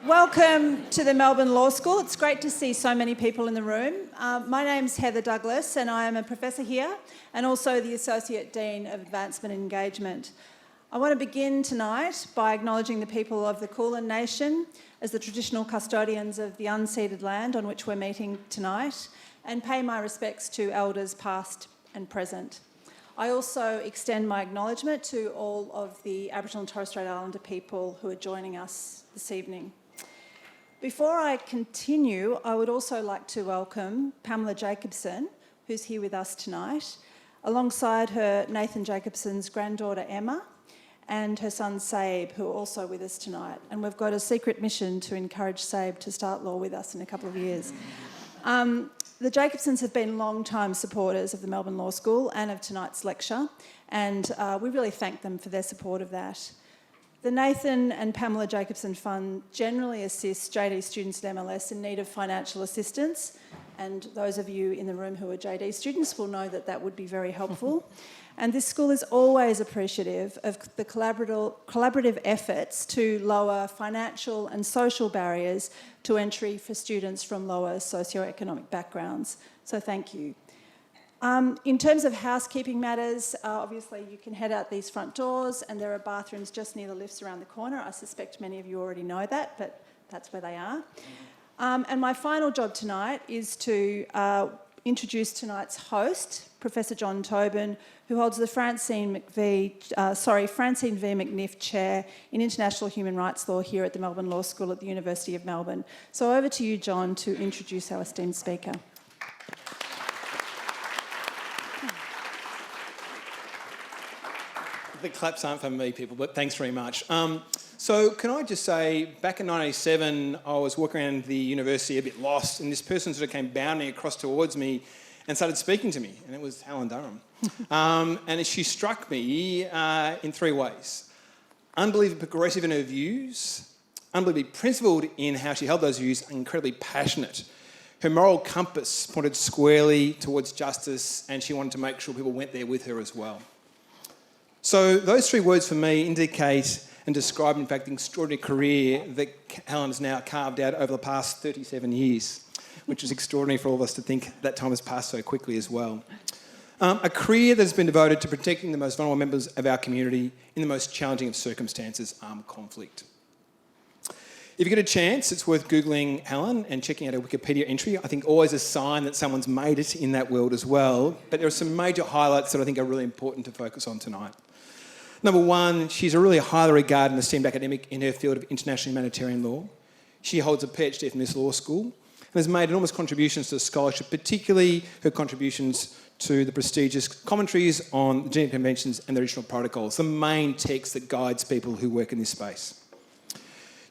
Welcome to the Melbourne Law School. It's great to see so many people in the room. My name's Heather Douglas and I am a professor here and also the Associate Dean of Advancement and Engagement. I want to begin tonight by acknowledging the people of the Kulin Nation as the traditional custodians of the unceded land on which we're meeting tonight, and pay my respects to elders past and present. I also extend my acknowledgement to all of the Aboriginal and Torres Strait Islander people who are joining us this evening. Before I continue, I would also like to welcome Pamela Jacobson, who's here with us tonight, alongside her Nathan Jacobson's granddaughter Emma and her son Sabe, who are also with us tonight. And we've got a secret mission to encourage Sabe to start law with us in a couple of years. The Jacobsons have been long-time supporters of the Melbourne Law School and of tonight's lecture, and we really thank them for their support of that. The Nathan and Pamela Jacobson Fund generally assists JD students at MLS in need of financial assistance, and those of you in the room who are JD students will know that that would be very helpful. And this school is always appreciative of the collaborative efforts to lower financial and social barriers to entry for students from lower socioeconomic backgrounds. So thank you. In terms of housekeeping matters, obviously you can head out these front doors and there are bathrooms just near the lifts around the corner. I suspect many of you already know that, but that's where they are. And my final job tonight is to introduce tonight's host, Professor John Tobin, who holds the Francine V. McNiff Chair in International Human Rights Law here at the Melbourne Law School at the University of Melbourne. So over to you, John, to introduce our esteemed speaker. The claps aren't for me, people, but thanks very much. So can I just say, back in 1987, I was walking around the university a bit lost, and this person sort of came bounding across towards me and started speaking to me, and it was Helen Durham. And she struck me in three ways. Unbelievably progressive in her views, unbelievably principled in how she held those views, and incredibly passionate. Her moral compass pointed squarely towards justice, and she wanted to make sure people went there with her as well. So those three words for me indicate and describe, in fact, the extraordinary career that Helen has now carved out over the past 37 years, which is extraordinary for all of us to think that time has passed so quickly as well. A career that has been devoted to protecting the most vulnerable members of our community in the most challenging of circumstances, armed conflict. If you get a chance, it's worth Googling Helen and checking out her Wikipedia entry. I think always a sign that someone's made it in that world as well. But there are some major highlights that I think are really important to focus on tonight. Number one, she's a really highly regarded and esteemed academic in her field of international humanitarian law. She holds a PhD from this law school and has made enormous contributions to the scholarship, particularly her contributions to the prestigious commentaries on the Geneva Conventions and the original protocols, the main text that guides people who work in this space.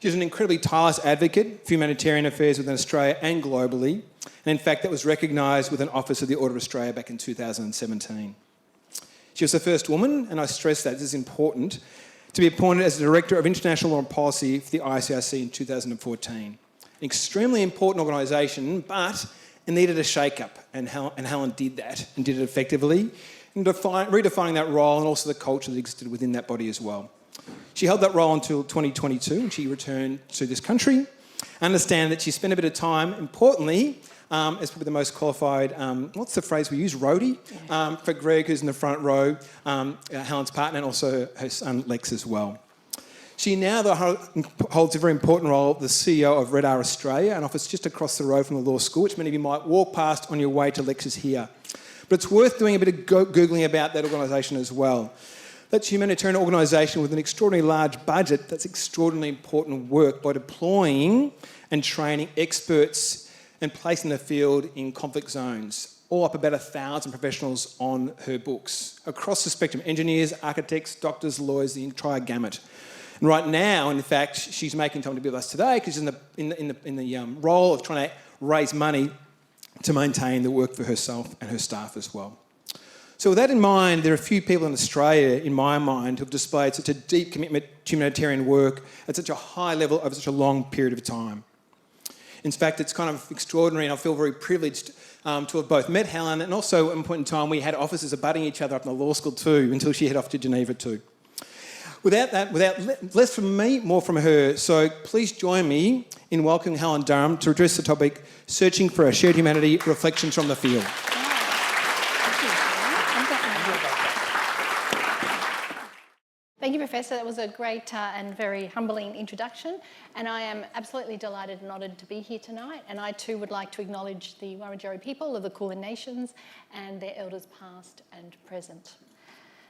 She's an incredibly tireless advocate for humanitarian affairs within Australia and globally, and in fact that was recognised with an Office of the Order of Australia back in 2017. She was the first woman, and I stress that this is important, to be appointed as the Director of International Law and Policy for the ICRC in 2014. An extremely important organisation, but it needed a shake-up, and Helen did that, and did it effectively, and redefining that role and also the culture that existed within that body as well. She held that role until 2022, and she returned to this country. I understand that she spent a bit of time, importantly, as probably the most qualified, what's the phrase we use, roadie, for Greg, who's in the front row, Helen's partner, and also her son Lex as well. She now holds a very important role, the CEO of RedR Australia, an office just across the road from the law school, which many of you might walk past on your way to lectures here. But it's worth doing a bit of Googling about that organisation as well. That's a humanitarian organisation with an extraordinarily large budget that's extraordinarily important work by deploying and training experts and placing the field in conflict zones, all up about 1,000 professionals on her books, across the spectrum, engineers, architects, doctors, lawyers, the entire gamut. And right now, in fact, she's making time to be with us today because she's in the role of trying to raise money to maintain the work for herself and her staff as well. So with that in mind, there are a few people in Australia, in my mind, who have displayed such a deep commitment to humanitarian work at such a high level over such a long period of time. In fact, it's kind of extraordinary, and I feel very privileged to have both met Helen, and also at one point in time we had offices abutting each other up in the law school too, until she headed off to Geneva too. Less from me, more from her. So please join me in welcoming Helen Durham to address the topic, Searching for a Shared Humanity, Reflections from the Field. Thank you, Professor. That was a great and very humbling introduction, and I am absolutely delighted and honoured to be here tonight, and I too would like to acknowledge the Wurundjeri people of the Kulin Nations and their elders past and present.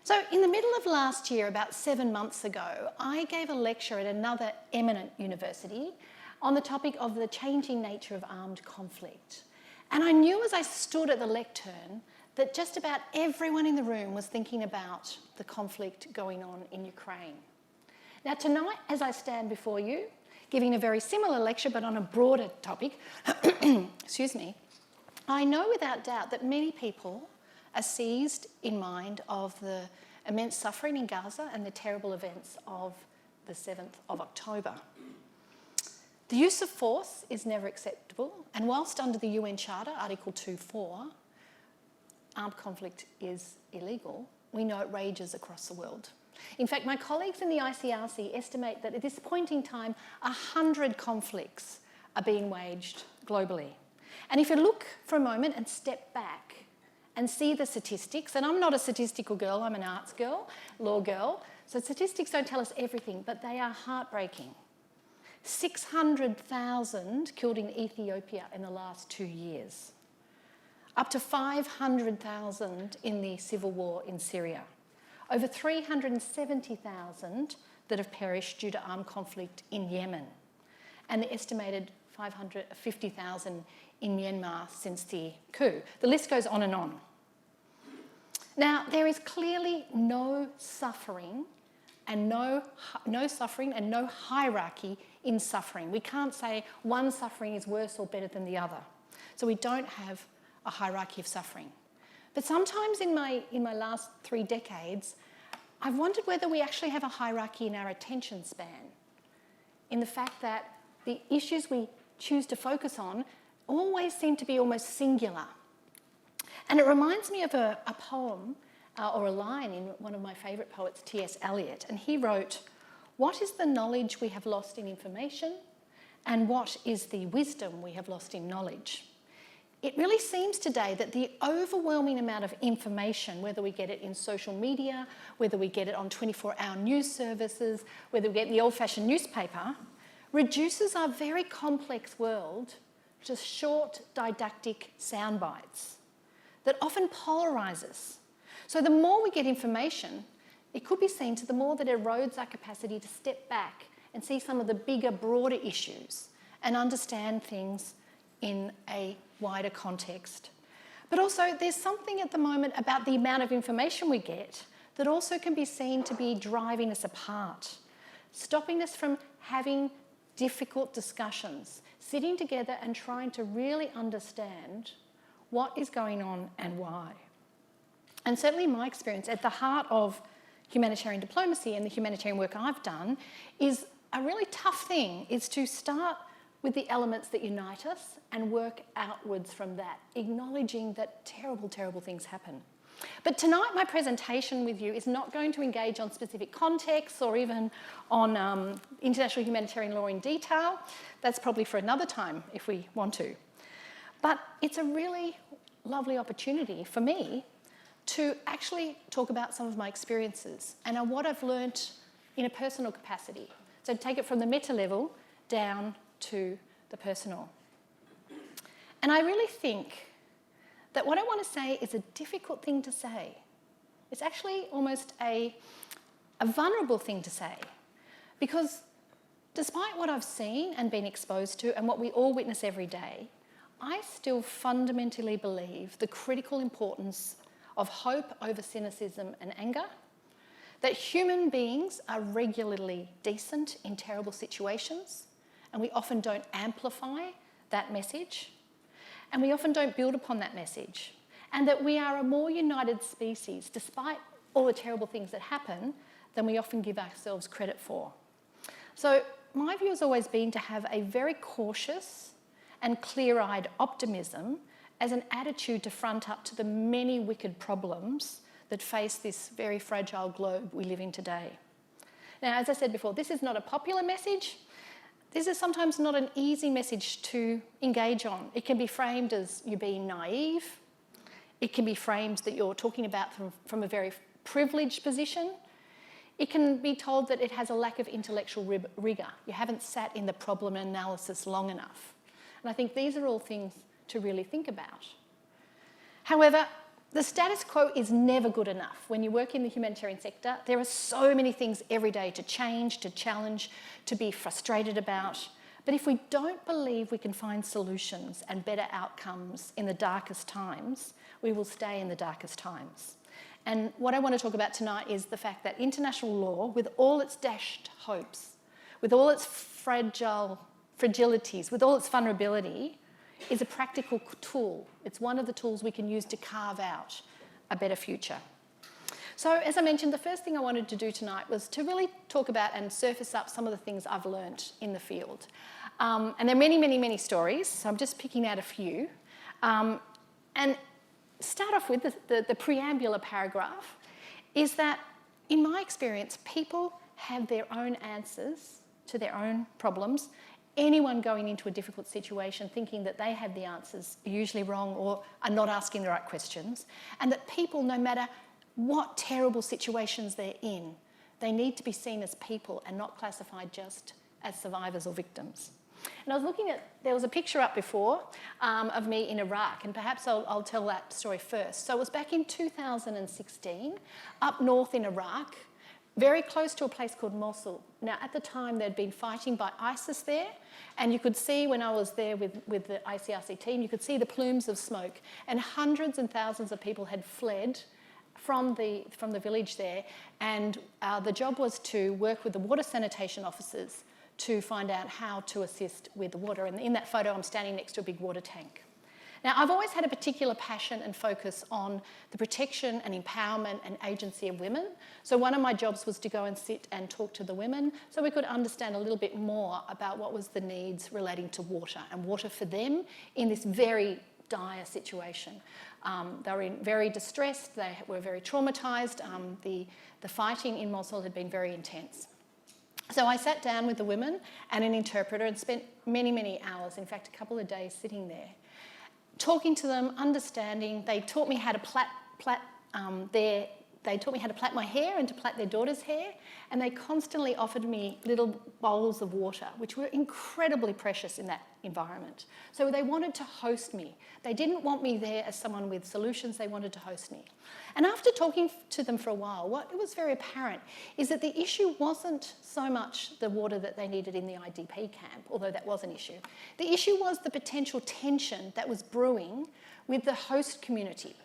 So in the middle of last year, about 7 months ago, I gave a lecture at another eminent university on the topic of the changing nature of armed conflict. And I knew as I stood at the lectern that just about everyone in the room was thinking about the conflict going on in Ukraine. Now tonight, as I stand before you, giving a very similar lecture but on a broader topic, excuse me, I know without doubt that many people are seized in mind of the immense suffering in Gaza and the terrible events of the 7th of October. The use of force is never acceptable, and whilst under the UN Charter, Article 2.4, armed conflict is illegal, we know it rages across the world. In fact, my colleagues in the ICRC estimate that at this point in time, 100 conflicts are being waged globally. And if you look for a moment and step back and see the statistics, and I'm not a statistical girl, I'm an arts girl, law girl, so statistics don't tell us everything, but they are heartbreaking. 600,000 killed in Ethiopia in the last 2 years. Up to 500,000 in the civil war in Syria. Over 370,000 that have perished due to armed conflict in Yemen. And the estimated 550,000 in Myanmar since the coup. The list goes on and on. Now, there is clearly no suffering and no hierarchy in suffering. We can't say one suffering is worse or better than the other. So we don't have a hierarchy of suffering. But sometimes in my last 3 decades, I've wondered whether we actually have a hierarchy in our attention span, in the fact that the issues we choose to focus on always seem to be almost singular. And it reminds me of a poem or a line in one of my favourite poets, T.S. Eliot, and he wrote, "What is the knowledge we have lost in information, and what is the wisdom we have lost in knowledge?" It really seems today that the overwhelming amount of information, whether we get it in social media, whether we get it on 24-hour news services, whether we get the old-fashioned newspaper, reduces our very complex world to short, didactic sound bites that often polarise us. So the more we get information, it could be seen to the more that erodes our capacity to step back and see some of the bigger, broader issues and understand things in a wider context. But also there's something at the moment about the amount of information we get that also can be seen to be driving us apart, stopping us from having difficult discussions, sitting together and trying to really understand what is going on and why. And certainly in my experience, at the heart of humanitarian diplomacy and the humanitarian work I've done is a really tough thing, is to start with the elements that unite us and work outwards from that, acknowledging that terrible, terrible things happen. But tonight my presentation with you is not going to engage on specific contexts or even on international humanitarian law in detail. That's probably for another time if we want to. But it's a really lovely opportunity for me to actually talk about some of my experiences and what I've learnt in a personal capacity. So take it from the meta level down to the personal. And I really think that what I want to say is a difficult thing to say. It's actually almost a vulnerable thing to say, because despite what I've seen and been exposed to and what we all witness every day, I still fundamentally believe the critical importance of hope over cynicism and anger, that human beings are regularly decent in terrible situations, and we often don't amplify that message, and we often don't build upon that message, and that we are a more united species, despite all the terrible things that happen, than we often give ourselves credit for. So my view has always been to have a very cautious and clear-eyed optimism as an attitude to front up to the many wicked problems that face this very fragile globe we live in today. Now, as I said before, this is not a popular message. This is sometimes not an easy message to engage on. It can be framed as you being naive. It can be framed that you're talking about from a very privileged position. It can be told that it has a lack of intellectual rigour. You haven't sat in the problem analysis long enough. And I think these are all things to really think about. However, the status quo is never good enough. When you work in the humanitarian sector, there are so many things every day to change, to challenge, to be frustrated about. But if we don't believe we can find solutions and better outcomes in the darkest times, we will stay in the darkest times. And what I want to talk about tonight is the fact that international law, with all its dashed hopes, with all its fragilities, with all its vulnerability, is a practical tool. It's one of the tools we can use to carve out a better future. So, as I mentioned, the first thing I wanted to do tonight was to really talk about and surface up some of the things I've learnt in the field. And there are many, many, many stories, so I'm just picking out a few. And start off with the preambular paragraph, is that, in my experience, people have their own answers to their own problems. Anyone going into a difficult situation thinking that they have the answers are usually wrong or are not asking the right questions, and that people, no matter what terrible situations they're in, they need to be seen as people and not classified just as survivors or victims. And I was looking at, there was a picture up before of me in Iraq, and perhaps I'll tell that story first. So it was back in 2016, up north in Iraq, very close to a place called Mosul. Now, at the time, they'd been fighting by ISIS there, and you could see when I was there with the ICRC team, you could see the plumes of smoke, and hundreds and thousands of people had fled from the village there, and the job was to work with the water sanitation officers to find out how to assist with the water. And in that photo, I'm standing next to a big water tank. Now, I've always had a particular passion and focus on the protection and empowerment and agency of women. So one of my jobs was to go and sit and talk to the women so we could understand a little bit more about what was the needs relating to water and water for them in this very dire situation. They were very distressed, they were very traumatised. The fighting in Mosul had been very intense. So I sat down with the women and an interpreter and spent many, many hours, in fact, a couple of days sitting there, talking to them, understanding. They taught me how to plait my hair and to plait their daughter's hair, and they constantly offered me little bowls of water, which were incredibly precious in that environment. So they wanted to host me. They didn't want me there as someone with solutions, they wanted to host me. And after talking to them for a while, what was very apparent is that the issue wasn't so much the water that they needed in the IDP camp, although that was an issue. The issue was the potential tension that was brewing with the host community.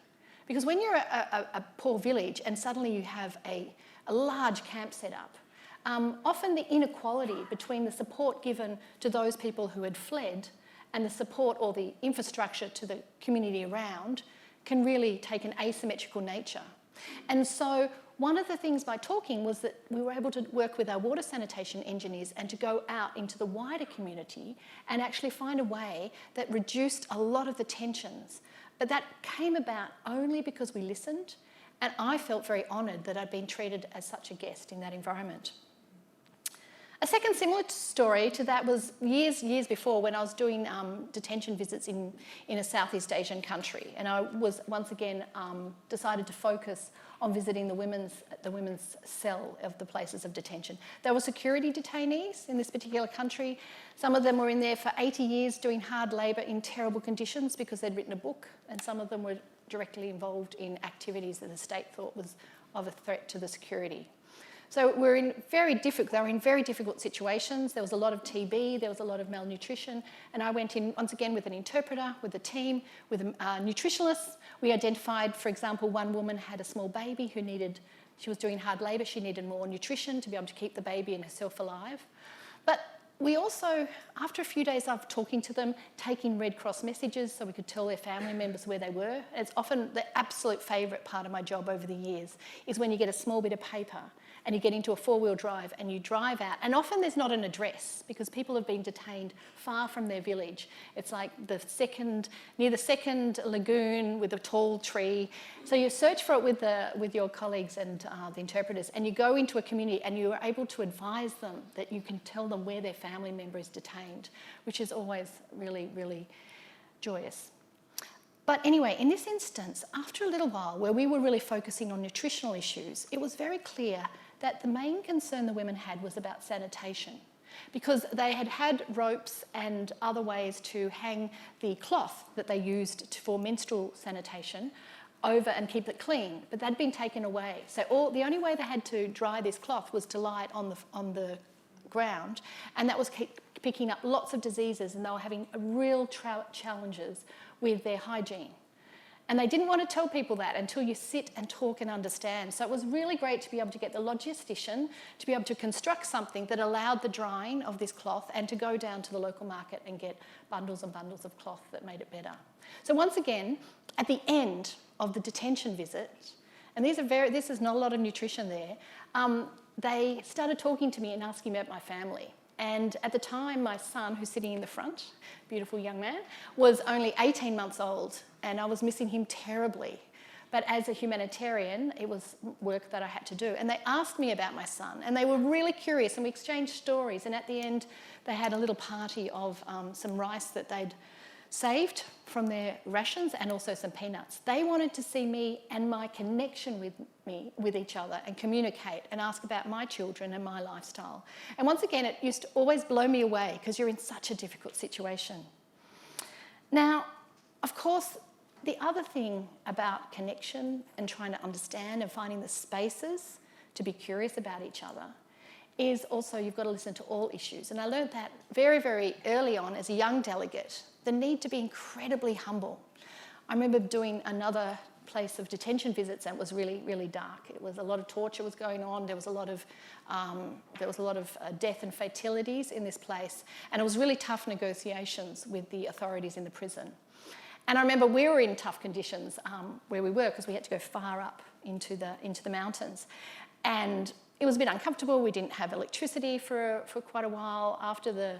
Because when you're a poor village and suddenly you have a large camp set up, often the inequality between the support given to those people who had fled and the support or the infrastructure to the community around can really take an asymmetrical nature. And so one of the things by talking was that we were able to work with our water sanitation engineers and to go out into the wider community and actually find a way that reduced a lot of the tensions. But that came about only because we listened, and I felt very honoured that I'd been treated as such a guest in that environment. A second similar story to that was years before when I was doing detention visits in a Southeast Asian country, and I was once again decided to focus on visiting the women's cell of the places of detention. There were security detainees in this particular country. Some of them were in there for 80 years doing hard labour in terrible conditions because they'd written a book, and some of them were directly involved in activities that the state thought was of a threat to the security. So they were in very difficult situations. There was a lot of TB, there was a lot of malnutrition, and I went in once again with an interpreter, with a team, with nutritionalists. We identified, for example, one woman had a small baby she was doing hard labour, she needed more nutrition to be able to keep the baby and herself alive. But we also, after a few days of talking to them, taking Red Cross messages so we could tell their family members where they were. It's often the absolute favourite part of my job over the years is when you get a small bit of paper and you get into a four-wheel drive and you drive out. And often there's not an address because people have been detained far from their village. It's like near the second lagoon with a tall tree. So you search for it with your colleagues and the interpreters, and you go into a community and you are able to advise them that you can tell them where their family member is detained, which is always really, really joyous. But anyway, in this instance, after a little while where we were really focusing on nutritional issues, it was very clear that the main concern the women had was about sanitation, because they had had ropes and other ways to hang the cloth that they used for menstrual sanitation over and keep it clean, but they'd been taken away. So the only way they had to dry this cloth was to lie it on the ground, and that was picking up lots of diseases, and they were having real challenges with their hygiene. And they didn't want to tell people that until you sit and talk and understand. So it was really great to be able to get the logistician to be able to construct something that allowed the drying of this cloth and to go down to the local market and get bundles and bundles of cloth that made it better. So once again, at the end of the detention visit, and this is not a lot of nutrition there, they started talking to me and asking me about my family. And at the time, my son, who's sitting in the front, beautiful young man, was only 18 months old, and I was missing him terribly. But as a humanitarian, it was work that I had to do. And they asked me about my son, and they were really curious, and we exchanged stories. And at the end, they had a little party of some rice that they'd saved from their rations and also some peanuts. They wanted to see me and my connection with each other and communicate and ask about my children and my lifestyle. And once again, it used to always blow me away because you're in such a difficult situation. Now, of course, the other thing about connection and trying to understand and finding the spaces to be curious about each other is also you've got to listen to all issues. And I learned that very, very early on as a young delegate, the need to be incredibly humble. I remember doing another place of detention visits, and it was really, really dark. It was a lot of torture was going on. There was a lot of death and fatalities in this place, and it was really tough negotiations with the authorities in the prison. And I remember we were in tough conditions where we were because we had to go far up into the mountains, and it was a bit uncomfortable. We didn't have electricity for quite a while after the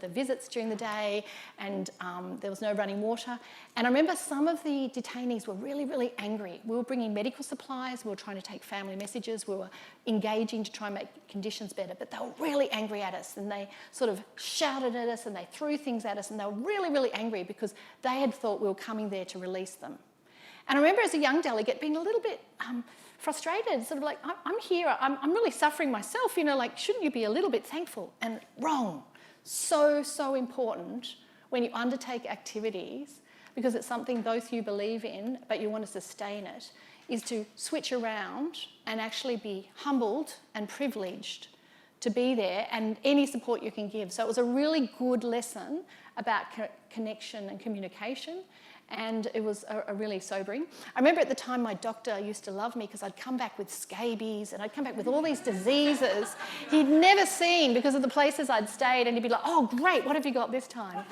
visits during the day, and there was no running water. And I remember some of the detainees were really, really angry. We were bringing medical supplies, we were trying to take family messages, we were engaging to try and make conditions better, but they were really angry at us, and they sort of shouted at us and they threw things at us, and they were really, really angry because they had thought we were coming there to release them. And I remember as a young delegate being a little bit frustrated, sort of like, I'm here, I'm really suffering myself, like, shouldn't you be a little bit thankful? And wrong. So important when you undertake activities, because it's something both you believe in but you want to sustain it, is to switch around and actually be humbled and privileged to be there and any support you can give. So it was a really good lesson about connection and communication, and it was a really sobering. I remember at the time my doctor used to love me because I'd come back with scabies and I'd come back with all these diseases he'd never seen because of the places I'd stayed, and he'd be like, oh, great, what have you got this time?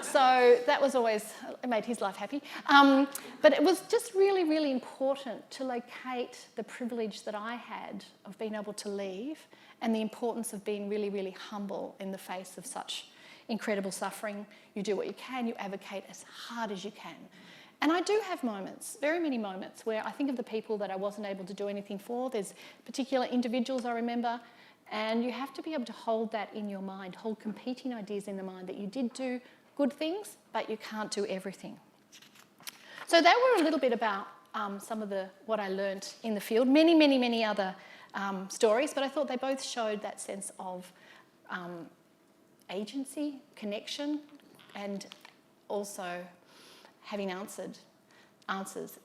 So that was always, it made his life happy. But it was just really, really important to locate the privilege that I had of being able to leave and the importance of being really, really humble in the face of such incredible suffering. You do what you can, you advocate as hard as you can. And I do have moments, very many moments, where I think of the people that I wasn't able to do anything for. There's particular individuals I remember, and you have to be able to hold that in your mind, hold competing ideas in the mind that you did do good things, but you can't do everything. So that were a little bit about some of what I learnt in the field. Many other stories, but I thought they both showed that sense of agency, connection, and also having answers.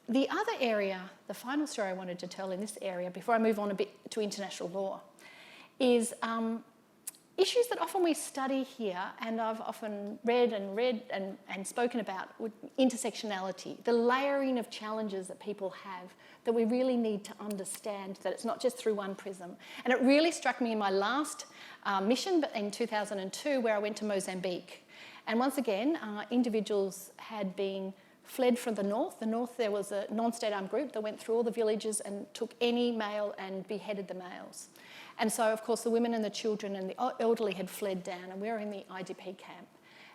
The other area, the final story I wanted to tell in this area, before I move on a bit to international law, is issues that often we study here, and I've often read and spoken about, with intersectionality, the layering of challenges that people have that we really need to understand, that it's not just through one prism. And it really struck me in my last mission in 2002, where I went to Mozambique. And once again, individuals had been fled from the north. The north, there was a non-state armed group that went through all the villages and took any male and beheaded the males. And so, of course, the women and the children and the elderly had fled down, and we were in the IDP camp.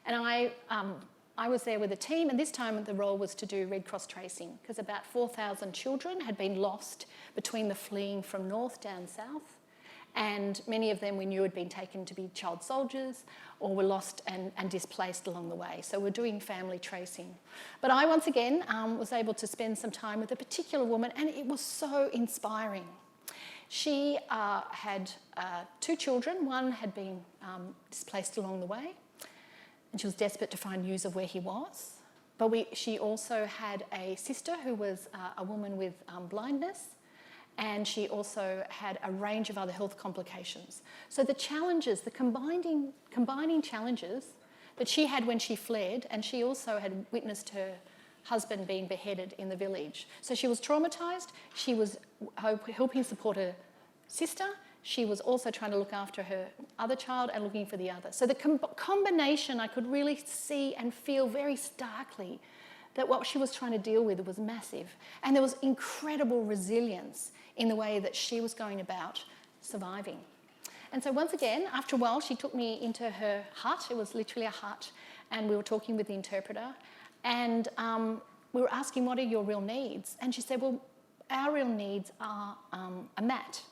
And I was there with a team, and this time the role was to do Red Cross tracing, because about 4,000 children had been lost between the fleeing from north down south, and many of them we knew had been taken to be child soldiers or were lost and displaced along the way. So we're doing family tracing. But I, once again, was able to spend some time with a particular woman, and it was so inspiring. She had 2 children. One had been displaced along the way, and she was desperate to find news of where he was. But she also had a sister who was a woman with blindness, and she also had a range of other health complications. So the challenges, the combining challenges that she had when she fled, and she also had witnessed her husband being beheaded in the village. So she was traumatised, she was helping support her sister, she was also trying to look after her other child and looking for the other. So the combination, I could really see and feel very starkly that what she was trying to deal with was massive. And there was incredible resilience in the way that she was going about surviving. And so once again, after a while, she took me into her hut. It was literally a hut. And we were talking with the interpreter. And we were asking, what are your real needs? And she said, well, our real needs are a mat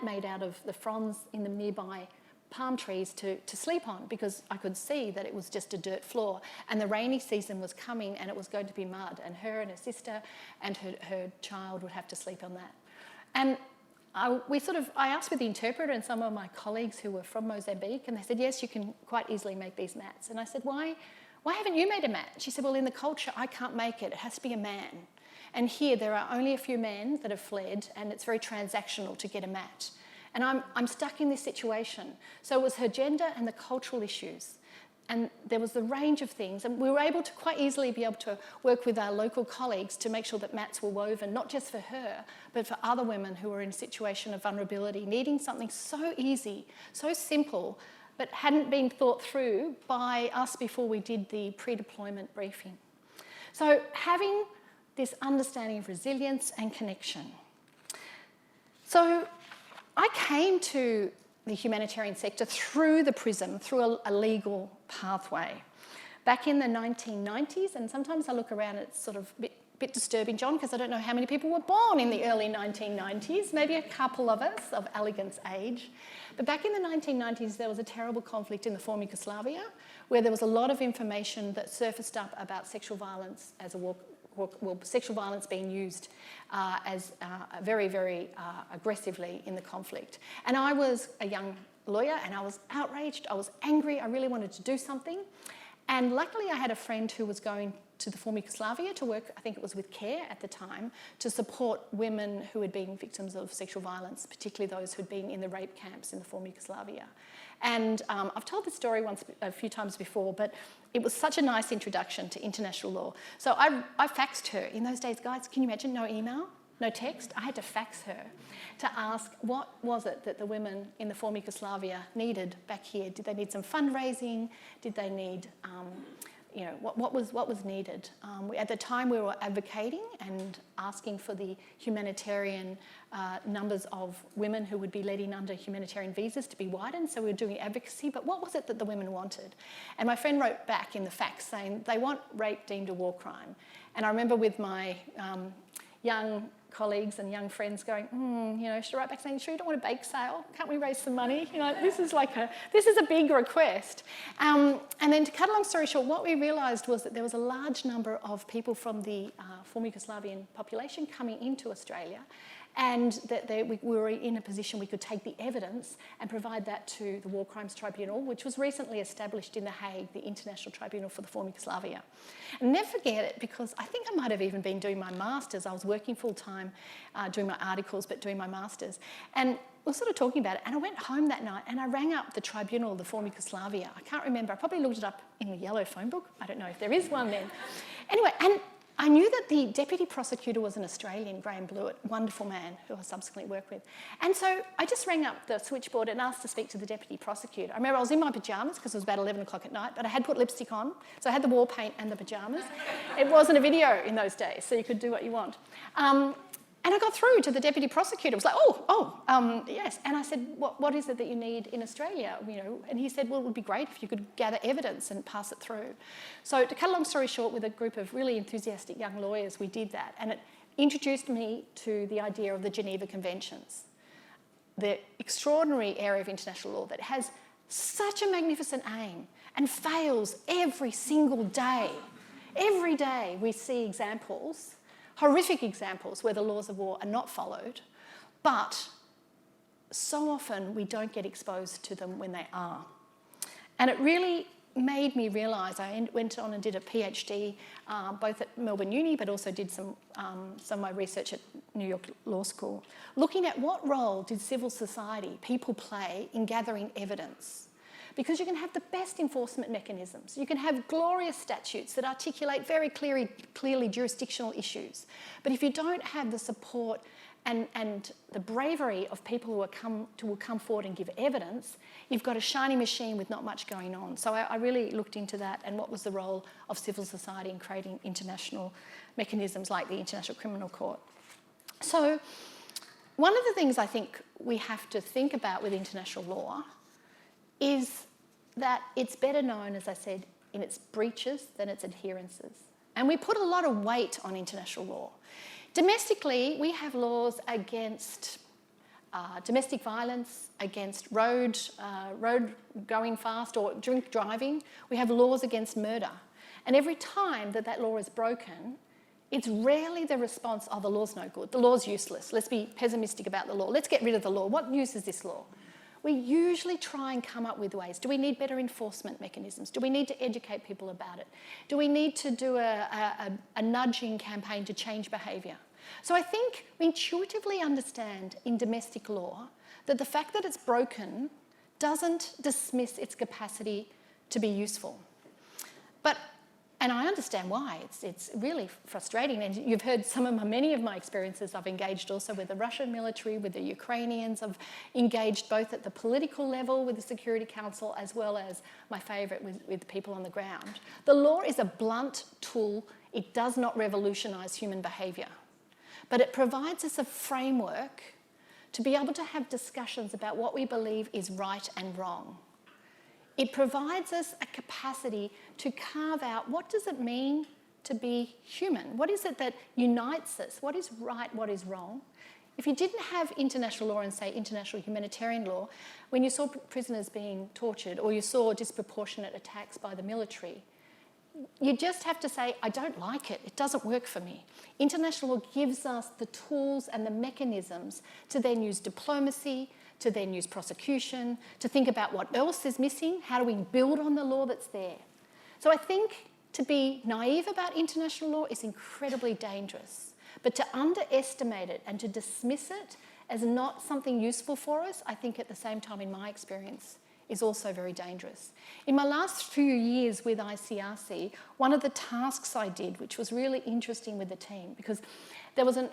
made out of the fronds in the nearby palm trees to sleep on, because I could see that it was just a dirt floor, and the rainy season was coming and it was going to be mud, and her and her sister and her child would have to sleep on that. And I asked with the interpreter and some of my colleagues who were from Mozambique, and they said, yes, you can quite easily make these mats. And I said, why haven't you made a mat? She said, well, in the culture, I can't make it. It has to be a man. And here, there are only a few men that have fled, and it's very transactional to get a mat. And I'm stuck in this situation. So it was her gender and the cultural issues. And there was the range of things. And we were able to quite easily be able to work with our local colleagues to make sure that mats were woven, not just for her, but for other women who were in a situation of vulnerability, needing something so easy, so simple, but hadn't been thought through by us before we did the pre-deployment briefing. So having this understanding of resilience and connection. So I came to the humanitarian sector through the prism, through a legal pathway. Back in the 1990s, and sometimes I look around and it's sort of a bit disturbing, John, because I don't know how many people were born in the early 1990s, maybe a couple of us of elegance age. But back in the 1990s, there was a terrible conflict in the former Yugoslavia, where there was a lot of information that surfaced up about sexual violence as a sexual violence being used as very, very aggressively in the conflict. And I was a young lawyer, and I was outraged, I was angry, I really wanted to do something. And luckily I had a friend who was going to the former Yugoslavia to work, I think it was with CARE at the time, to support women who had been victims of sexual violence, particularly those who'd been in the rape camps in the former Yugoslavia. And I've told this story a few times before, but it was such a nice introduction to international law. So I faxed her. In those days, guys, can you imagine? No email, no text. I had to fax her to ask what was it that the women in the former Yugoslavia needed back here. Did they need some fundraising? Did they need, what was needed? At the time, we were advocating and asking for the humanitarian numbers of women who would be let in under humanitarian visas to be widened. So we were doing advocacy, but what was it that the women wanted? And my friend wrote back in the fax saying they want rape deemed a war crime. And I remember with my young colleagues and young friends going, should I write back saying, sure, you don't want a bake sale? Can't we raise some money? This is a big request. And then to cut a long story short, what we realised was that there was a large number of people from the former Yugoslavian population coming into Australia, and that we were in a position we could take the evidence and provide that to the War Crimes Tribunal, which was recently established in The Hague, the International Tribunal for the former Yugoslavia. And never forget it, because I think I might have even been doing my masters. I was working full-time, doing my articles, but doing my masters. And we were sort of talking about it, and I went home that night and I rang up the tribunal of the former Yugoslavia. I can't remember, I probably looked it up in the yellow phone book. I don't know if there is one then. Anyway, and I knew that the deputy prosecutor was an Australian, Graham Blewett, wonderful man who I subsequently worked with. And so I just rang up the switchboard and asked to speak to the deputy prosecutor. I remember I was in my pyjamas because it was about 11 o'clock at night, but I had put lipstick on, so I had the war paint and the pyjamas. It wasn't a video in those days, so you could do what you want. And I got through to the deputy prosecutor. It was like, yes. And I said, what is it that you need in Australia? You know, and he said, well, it would be great if you could gather evidence and pass it through. So to cut a long story short, with a group of really enthusiastic young lawyers, we did that. And it introduced me to the idea of the Geneva Conventions, the extraordinary area of international law that has such a magnificent aim and fails every single day. Every day we see examples, horrific examples where the laws of war are not followed, but so often we don't get exposed to them when they are. And it really made me realise, I went on and did a PhD both at Melbourne Uni, but also did some of my research at New York Law School, looking at what role did civil society, people play in gathering evidence. Because you can have the best enforcement mechanisms. You can have glorious statutes that articulate very clearly jurisdictional issues. But if you don't have the support and the bravery of people who will come forward and give evidence, you've got a shiny machine with not much going on. So I really looked into that and what was the role of civil society in creating international mechanisms like the International Criminal Court. So one of the things I think we have to think about with international law is that it's better known, as I said, in its breaches than its adherences. And we put a lot of weight on international law. Domestically, we have laws against domestic violence, against road going fast or drink driving. We have laws against murder. And every time that law is broken, it's rarely the response, oh, the law's no good, the law's useless. Let's be pessimistic about the law. Let's get rid of the law. What use is this law? We usually try and come up with ways. Do we need better enforcement mechanisms? Do we need to educate people about it? Do we need to do a nudging campaign to change behaviour? So I think we intuitively understand in domestic law that the fact that it's broken doesn't dismiss its capacity to be useful. And I understand why. It's really frustrating. And you've heard many of my experiences. I've engaged also with the Russian military, with the Ukrainians. I've engaged both at the political level with the Security Council as well as, my favourite, with people on the ground. The law is a blunt tool. It does not revolutionise human behaviour. But it provides us a framework to be able to have discussions about what we believe is right and wrong. It provides us a capacity to carve out what does it mean to be human? What is it that unites us? What is right, what is wrong? If you didn't have international law and, say, international humanitarian law, when you saw prisoners being tortured or you saw disproportionate attacks by the military, you just have to say, I don't like it. It doesn't work for me. International law gives us the tools and the mechanisms to then use diplomacy, to then use prosecution, to think about what else is missing, how do we build on the law that's there. So I think to be naive about international law is incredibly dangerous, but to underestimate it and to dismiss it as not something useful for us, I think at the same time, in my experience, is also very dangerous. In my last few years with ICRC, one of the tasks I did, which was really interesting with the team, because there was an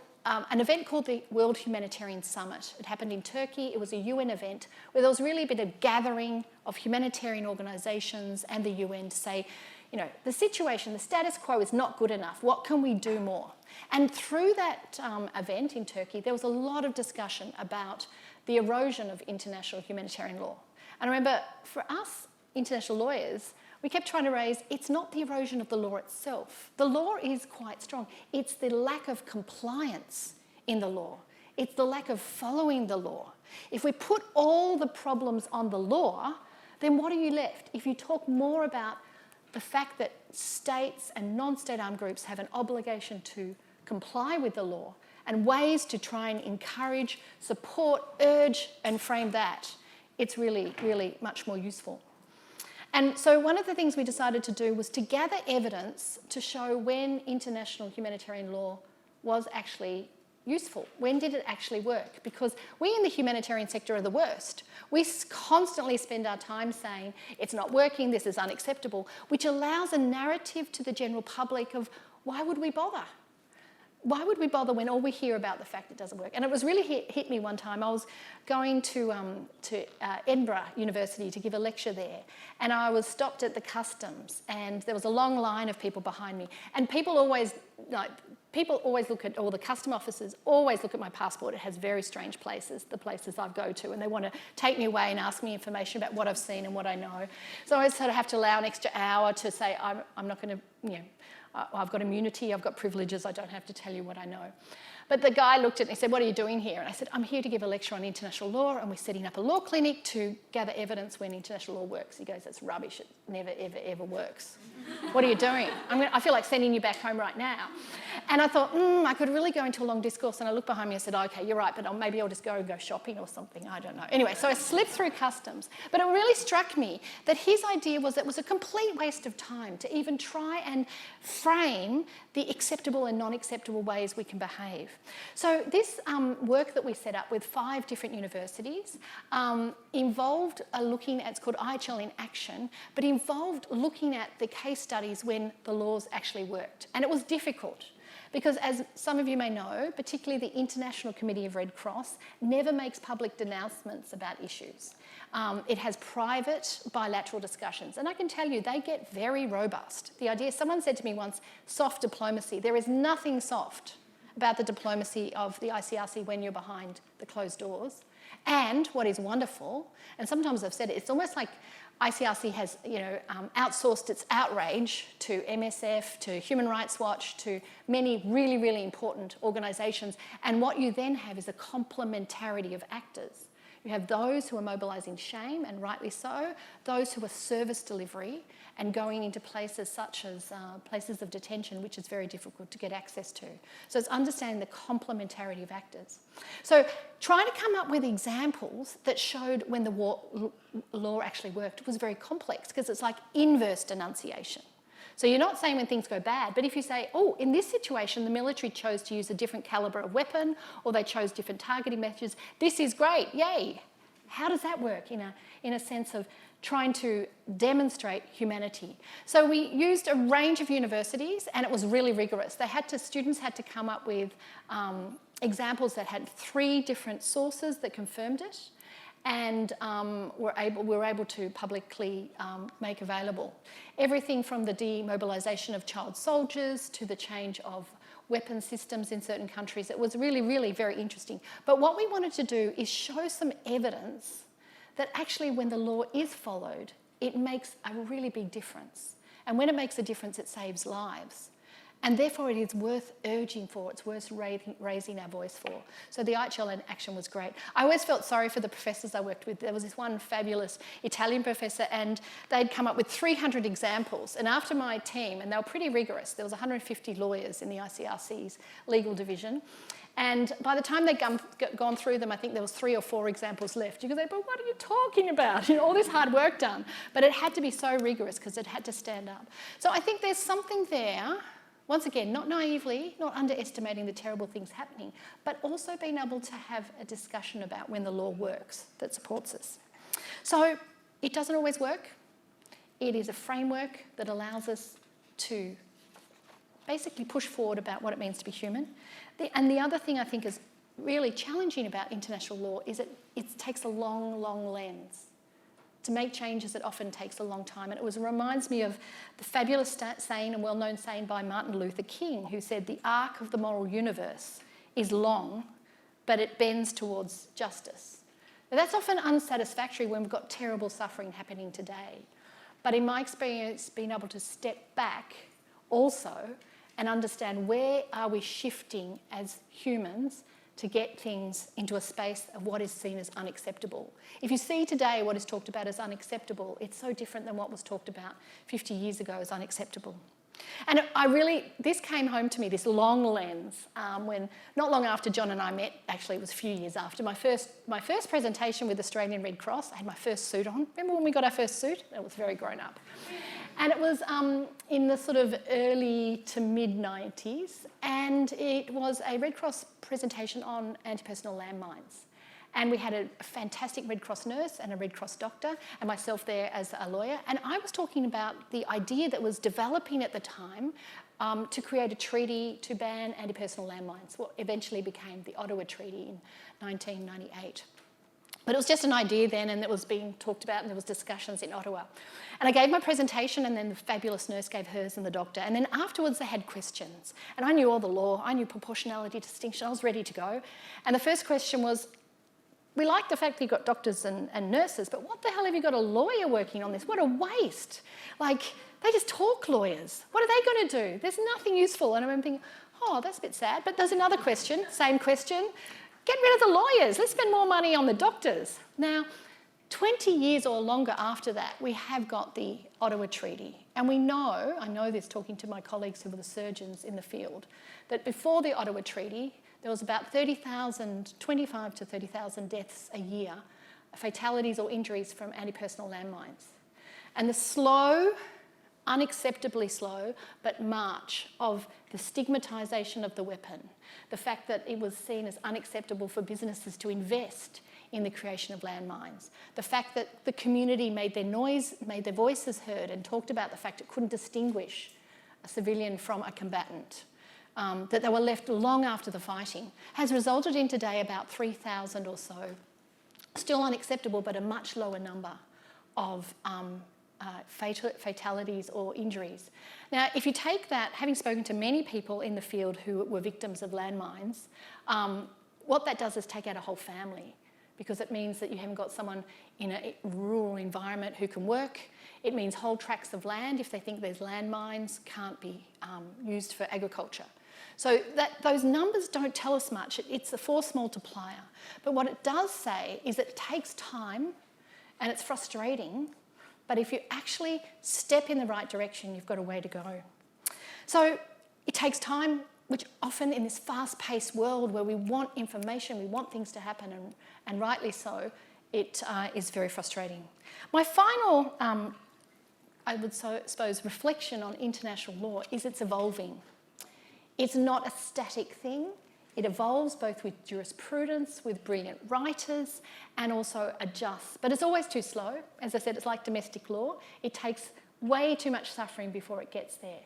event called the World Humanitarian Summit. It happened in Turkey. It was a UN event where there was really a bit of gathering of humanitarian organisations and the UN to say, you know, the situation, the status quo is not good enough. What can we do more? And through that event in Turkey, there was a lot of discussion about the erosion of international humanitarian law. And I remember for us, international lawyers, we kept trying to raise, it's not the erosion of the law itself. The law is quite strong. It's the lack of compliance in the law. It's the lack of following the law. If we put all the problems on the law, then what are you left? If you talk more about the fact that states and non-state armed groups have an obligation to comply with the law and ways to try and encourage, support, urge and frame that, it's really, really much more useful. And so one of the things we decided to do was to gather evidence to show when international humanitarian law was actually useful. When did it actually work? Because we in the humanitarian sector are the worst. We constantly spend our time saying, it's not working, this is unacceptable, which allows a narrative to the general public of why would we bother? Why would we bother when all we hear about the fact it doesn't work? And it was really hit me one time. I was going to Edinburgh University to give a lecture there, and I was stopped at the customs, and there was a long line of people behind me. And people always look at, or the custom officers always look at my passport. It has very strange places, the places I go to, and they want to take me away and ask me information about what I've seen and what I know. So I sort of have to allow an extra hour to say, I'm not going to, I've got immunity, I've got privileges, I don't have to tell you what I know. But the guy looked at me and said, what are you doing here? And I said, I'm here to give a lecture on international law, and we're setting up a law clinic to gather evidence when international law works. He goes, that's rubbish, it never, ever, ever works. What are you doing? I feel like sending you back home right now. And I thought, I could really go into a long discourse, and I looked behind me and said, okay, you're right, but maybe I'll just go shopping or something, I don't know. Anyway, so I slipped through customs, but it really struck me that his idea was that it was a complete waste of time to even try and frame the acceptable and non-acceptable ways we can behave. So this work that we set up with 5 different universities involved looking at, it's called IHL in Action, but involved looking at the case studies when the laws actually worked. And it was difficult because, as some of you may know, particularly the International Committee of Red Cross never makes public denouncements about issues. It has private bilateral discussions, and I can tell you they get very robust. The idea, someone said to me once, soft diplomacy. There is nothing soft about the diplomacy of the ICRC when you're behind the closed doors. And what is wonderful, and sometimes I've said it, it's almost like ICRC has, outsourced its outrage to MSF, to Human Rights Watch, to many really, really important organisations. And what you then have is a complementarity of actors. You have those who are mobilising shame, and rightly so, those who are service delivery and going into places such as places of detention, which is very difficult to get access to. So it's understanding the complementarity of actors. So trying to come up with examples that showed when the law actually worked was very complex, because it's like inverse denunciation. So you're not saying when things go bad, but if you say, oh, in this situation, the military chose to use a different calibre of weapon, or they chose different targeting methods, this is great, yay. How does that work in a sense of trying to demonstrate humanity? So we used a range of universities, and it was really rigorous. Students had to come up with examples that had 3 different sources that confirmed it, and we were able to publicly make available everything from the demobilisation of child soldiers to the change of weapon systems in certain countries. It was really, really very interesting. But what we wanted to do is show some evidence that actually when the law is followed, it makes a really big difference. And when it makes a difference, it saves lives. And therefore it is worth urging for, it's worth raising our voice for. So the IHL in Action was great. I always felt sorry for the professors I worked with. There was this one fabulous Italian professor, and they'd come up with 300 examples. And after my team, and they were pretty rigorous, there was 150 lawyers in the ICRC's legal division. And by the time they'd gone through them, I think there was 3 or 4 examples left. You could say, but what are you talking about? All this hard work done. But it had to be so rigorous because it had to stand up. So I think there's something there. Once again, not naively, not underestimating the terrible things happening, but also being able to have a discussion about when the law works that supports us. So it doesn't always work. It is a framework that allows us to basically push forward about what it means to be human. And the other thing I think is really challenging about international law is it takes a long, long lens. To make changes, it often takes a long time. And it reminds me of the fabulous saying, and well-known saying by Martin Luther King, who said, the arc of the moral universe is long, but it bends towards justice. Now, that's often unsatisfactory when we've got terrible suffering happening today. But in my experience, being able to step back also and understand where are we shifting as humans to get things into a space of what is seen as unacceptable. If you see today what is talked about as unacceptable, it's so different than what was talked about 50 years ago as unacceptable. And this came home to me, this long lens, when not long after John and I met, actually it was a few years after, my first presentation with Australian Red Cross. I had my first suit on. Remember when we got our first suit? It was very grown up. And it was in the sort of early to mid-90s, and it was a Red Cross presentation on anti-personnel landmines. And we had a fantastic Red Cross nurse and a Red Cross doctor, and myself there as a lawyer. And I was talking about the idea that was developing at the time to create a treaty to ban anti-personnel landmines, what eventually became the Ottawa Treaty in 1998. But it was just an idea then, and it was being talked about, and there was discussions in Ottawa. And I gave my presentation, and then the fabulous nurse gave hers, and the doctor. And then afterwards they had questions. And I knew all the law, I knew proportionality, distinction, I was ready to go. And the first question was, we like the fact that you've got doctors and nurses, but what the hell have you got a lawyer working on this? What a waste. Like, they just talk lawyers. What are they going to do? There's nothing useful. And I remember thinking, oh, that's a bit sad. But there's another question, same question. Get rid of the lawyers. Let's spend more money on the doctors. Now, 20 years or longer after that, we have got the Ottawa Treaty. And we know, I know this talking to my colleagues who were the surgeons in the field, that before the Ottawa Treaty, there was about 25 to 30,000 deaths a year, fatalities or injuries from anti-personnel landmines. And the slow, unacceptably slow, but march of the stigmatisation of the weapon, the fact that it was seen as unacceptable for businesses to invest in the creation of landmines, the fact that the community made their voices heard and talked about the fact it couldn't distinguish a civilian from a combatant, that they were left long after the fighting, has resulted in today about 3,000 or so, still unacceptable, but a much lower number of fatalities or injuries. Now, if you take that, having spoken to many people in the field who were victims of landmines, what that does is take out a whole family, because it means that you haven't got someone in a rural environment who can work. It means whole tracts of land, if they think there's landmines, can't be used for agriculture. So those numbers don't tell us much. It's a force multiplier. But what it does say is it takes time, and it's frustrating, but if you actually step in the right direction, you've got a way to go. So it takes time, which often in this fast-paced world where we want information, we want things to happen, and rightly so, it is very frustrating. My final, I would suppose, reflection on international law is it's evolving. It's not a static thing. It evolves both with jurisprudence, with brilliant writers, and also adjusts. But it's always too slow. As I said, it's like domestic law. It takes way too much suffering before it gets there.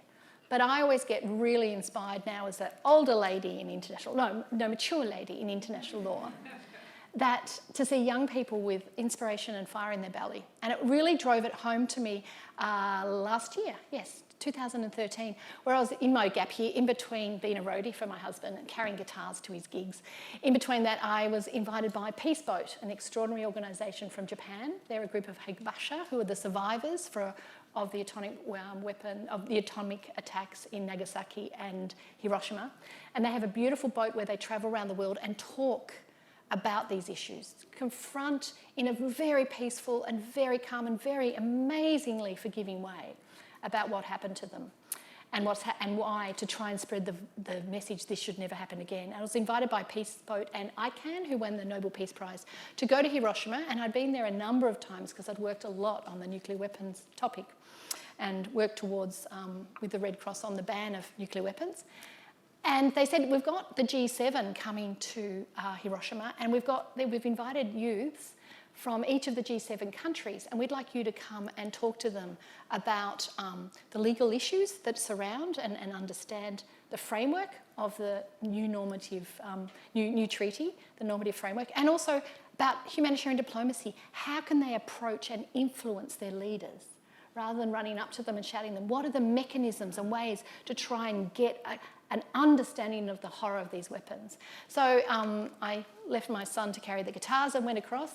But I always get really inspired now as an older lady in mature lady in international law, that to see young people with inspiration and fire in their belly. And it really drove it home to me last year, yes, 2013, where I was in my gap year, in between being a roadie for my husband and carrying guitars to his gigs. In between that, I was invited by Peace Boat, an extraordinary organisation from Japan. They're a group of Haibasha, who are the survivors of the atomic attacks in Nagasaki and Hiroshima. And they have a beautiful boat where they travel around the world and talk about these issues, confront in a very peaceful and very calm and very amazingly forgiving way about what happened to them and why, to try and spread the message this should never happen again. I was invited by Peace Boat and ICANN, who won the Nobel Peace Prize, to go to Hiroshima, and I'd been there a number of times because I'd worked a lot on the nuclear weapons topic and worked towards, with the Red Cross, on the ban of nuclear weapons. And they said, we've got the G7 coming to Hiroshima, and we've invited youths from each of the G7 countries, and we'd like you to come and talk to them about the legal issues that surround and understand the framework of the new normative, new treaty, the normative framework, and also about humanitarian diplomacy. How can they approach and influence their leaders rather than running up to them and shouting them? What are the mechanisms and ways to try and get an understanding of the horror of these weapons? So I left my son to carry the guitars and went across,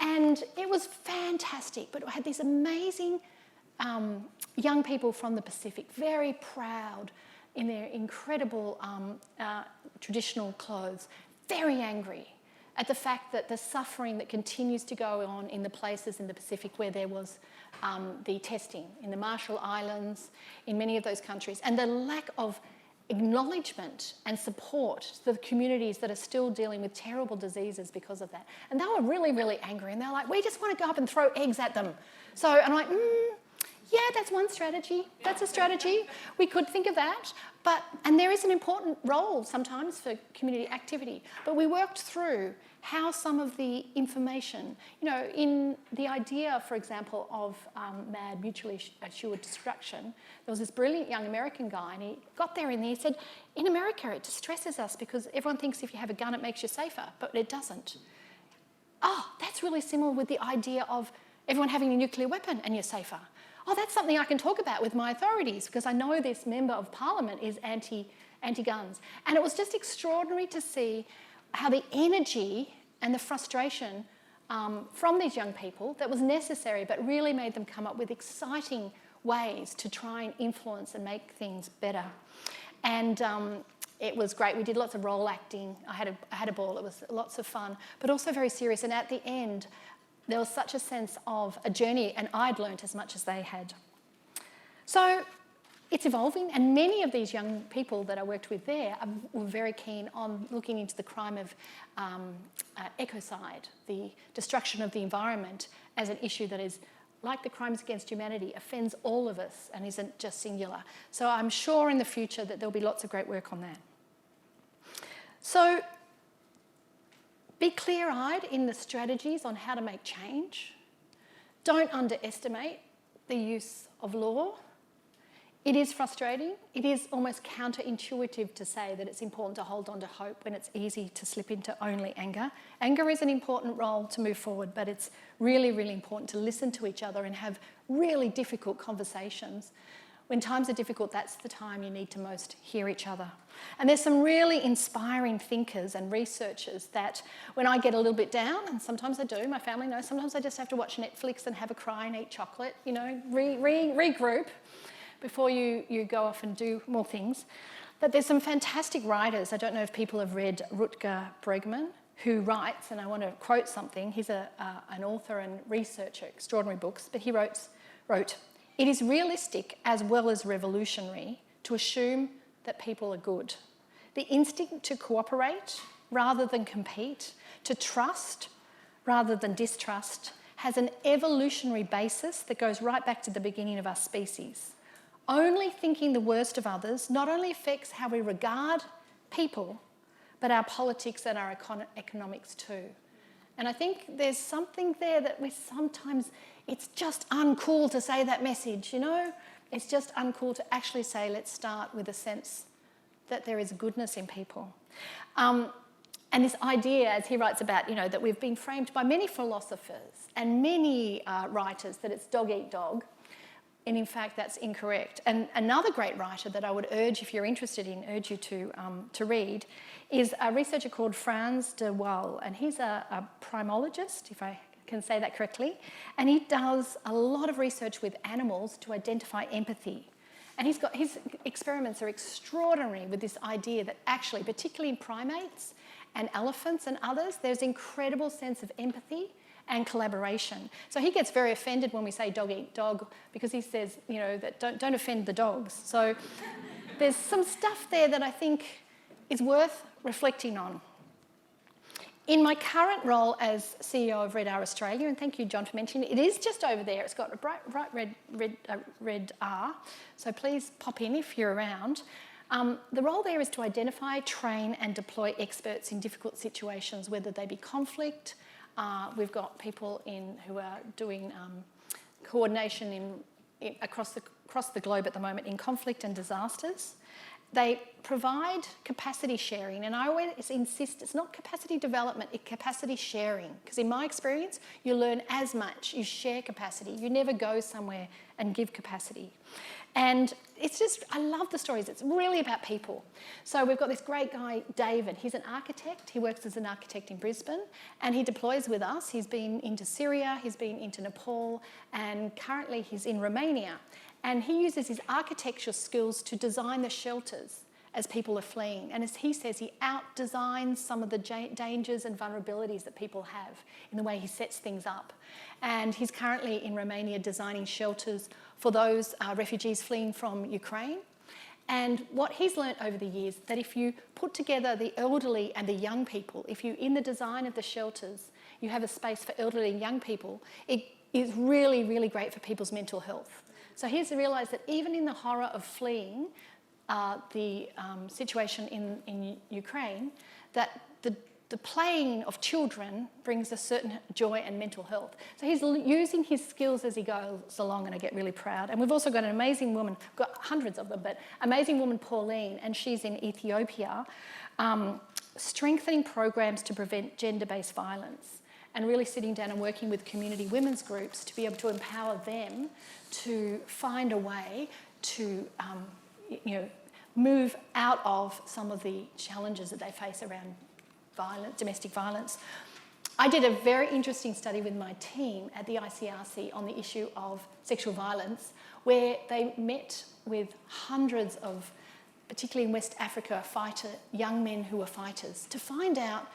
and it was fantastic. But I had these amazing young people from the Pacific, very proud in their incredible traditional clothes, very angry at the fact that the suffering that continues to go on in the places in the Pacific where there was the testing, in the Marshall Islands, in many of those countries, and the lack of acknowledgement and support for the communities that are still dealing with terrible diseases because of that. And they were really, really angry, and they're like, we just want to go up and throw eggs at them. So I'm like, Yeah, that's one strategy. That's a strategy. We could think of that. And there is an important role sometimes for community activity. But we worked through how some of the information, in the idea, for example, of MAD, mutually assured destruction, there was this brilliant young American guy, and he got there and he said, in America it distresses us because everyone thinks if you have a gun it makes you safer, but it doesn't. Oh, that's really similar with the idea of everyone having a nuclear weapon and you're safer. Oh, that's something I can talk about with my authorities because I know this member of parliament is anti-guns. And it was just extraordinary to see how the energy and the frustration from these young people that was necessary but really made them come up with exciting ways to try and influence and make things better. And it was great. We did lots of role acting. I had a ball. It was lots of fun, but also very serious. And at the end, there was such a sense of a journey, and I'd learnt as much as they had. So it's evolving, and many of these young people that I worked with there were very keen on looking into the crime of ecocide, the destruction of the environment, as an issue that is, like the crimes against humanity, offends all of us and isn't just singular. So I'm sure in the future that there'll be lots of great work on that. So be clear-eyed in the strategies on how to make change. Don't underestimate the use of law. It is frustrating. It is almost counterintuitive to say that it's important to hold on to hope when it's easy to slip into only anger. Anger is an important role to move forward, but it's really, really important to listen to each other and have really difficult conversations. When times are difficult, that's the time you need to most hear each other. And there's some really inspiring thinkers and researchers that when I get a little bit down, and sometimes I do, my family knows, sometimes I just have to watch Netflix and have a cry and eat chocolate, regroup before you go off and do more things. But there's some fantastic writers. I don't know if people have read Rutger Bregman, who writes, and I want to quote something. He's an author and researcher, extraordinary books, but he wrote, "It is realistic as well as revolutionary to assume that people are good. The instinct to cooperate rather than compete, to trust rather than distrust, has an evolutionary basis that goes right back to the beginning of our species. Only thinking the worst of others not only affects how we regard people, but our politics and our economics too." And I think there's something there that we sometimes, it's just uncool to say that message, It's just uncool to actually say, let's start with a sense that there is goodness in people. And this idea, as he writes about, that we've been framed by many philosophers and many writers that it's dog eat dog, and in fact that's incorrect. And another great writer that I would urge, if you're interested in, urge you to read, is a researcher called Frans de Waal, and he's a primologist, if I can say that correctly, and he does a lot of research with animals to identify empathy. And his experiments are extraordinary with this idea that actually, particularly in primates and elephants and others, there's incredible sense of empathy and collaboration. So he gets very offended when we say dog eat dog because he says, that don't offend the dogs. So there's some stuff there that I think is worth reflecting on. In my current role as CEO of RedR Australia, and thank you, John, for mentioning it, it is just over there. It's got a bright red R, so please pop in if you're around. The role there is to identify, train and deploy experts in difficult situations, whether they be conflict. We've got people who are doing coordination across the globe at the moment in conflict and disasters. They provide capacity sharing, and I always insist it's not capacity development, it's capacity sharing, because in my experience, you learn as much, you share capacity, you never go somewhere and give capacity. And it's just, I love the stories, it's really about people. So we've got this great guy, David, he's an architect, he works as an architect in Brisbane, and he deploys with us. He's been into Syria, he's been into Nepal, and currently he's in Romania. And he uses his architectural skills to design the shelters as people are fleeing. And as he says, he out-designs some of the dangers and vulnerabilities that people have in the way he sets things up. And he's currently in Romania designing shelters for those refugees fleeing from Ukraine. And what he's learnt over the years, that if you put together the elderly and the young people, if you, in the design of the shelters, you have a space for elderly and young people, it is really, really great for people's mental health. So he's realised that even in the horror of fleeing the situation in Ukraine, that the playing of children brings a certain joy and mental health. So he's using his skills as he goes along, and I get really proud. And we've also got an amazing woman, got hundreds of them, but amazing woman, Pauline, and she's in Ethiopia, strengthening programs to prevent gender-based violence and really sitting down and working with community women's groups to be able to empower them to find a way to, move out of some of the challenges that they face around domestic violence. I did a very interesting study with my team at the ICRC on the issue of sexual violence, where they met with hundreds of, particularly in West Africa, young men who were fighters, to find out